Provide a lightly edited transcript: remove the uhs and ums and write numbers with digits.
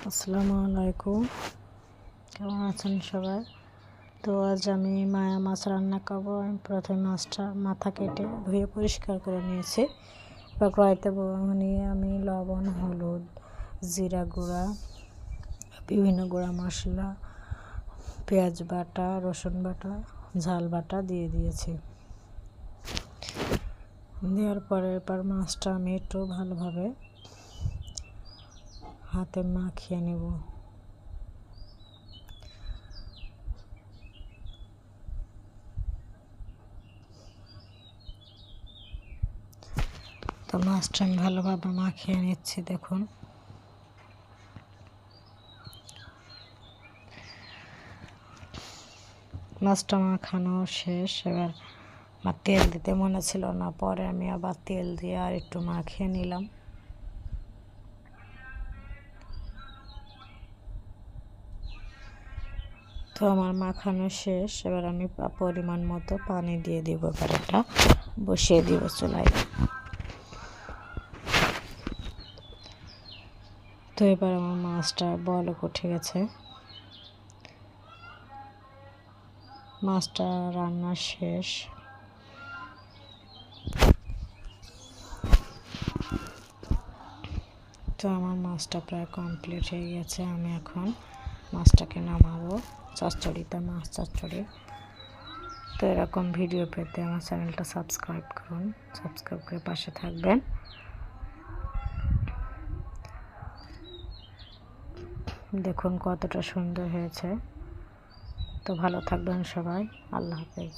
আসসালামু আলাইকুম, কেমন আছেন সবাই? তো আজ আমি মায়া মাছ রান্না করবো। আমি প্রথমে মাছটা মাথা কেটে ধুয়ে পরিষ্কার করে নিয়েছি। এবার কড়াইতে নিয়ে আমি লবণ, হলুদ, জিরা গুঁড়া, বিভিন্ন গুঁড়া মশলা, পেঁয়াজ বাটা, রসুন বাটা, ঝাল বাটা দিয়ে দিয়েছি। দেওয়ার পরে এবার মাছটা আমি একটু ভালোভাবে হাতে মাখিয়ে নেব। তো মাছটা আমি ভালোভাবে মাখিয়ে নিচ্ছি। দেখুন, মাছটা মাখানো শেষ। এবার আমার তেল দিতে মনে ছিল না, পরে আমি আবার তেল দিয়ে আর একটু মাখিয়ে নিলাম। তো আমার মাখানো শেষ। এবার আমি পরিমাণ মতো পানি দিয়ে দিব। এবার এটা বসিয়ে দিব চুলায়। তো এবার আমার মাছটা বলক উঠে গেছে। মাছটা রান্না শেষ। তো আমার মাছটা প্রায় কমপ্লিট হয়ে গেছে। আমি এখন মাছটাকে নামাবো চচ্চড়িতে, মাছ চচ্চড়ি। তো এরকম ভিডিও পেতে আমার চ্যানেলটা সাবস্ক্রাইব করুন, সাবস্ক্রাইব করে পাশে থাকবেন। দেখুন কতটা সুন্দর হয়েছে। তো ভালো থাকবেন সবাই। আল্লাহ হাফেজ।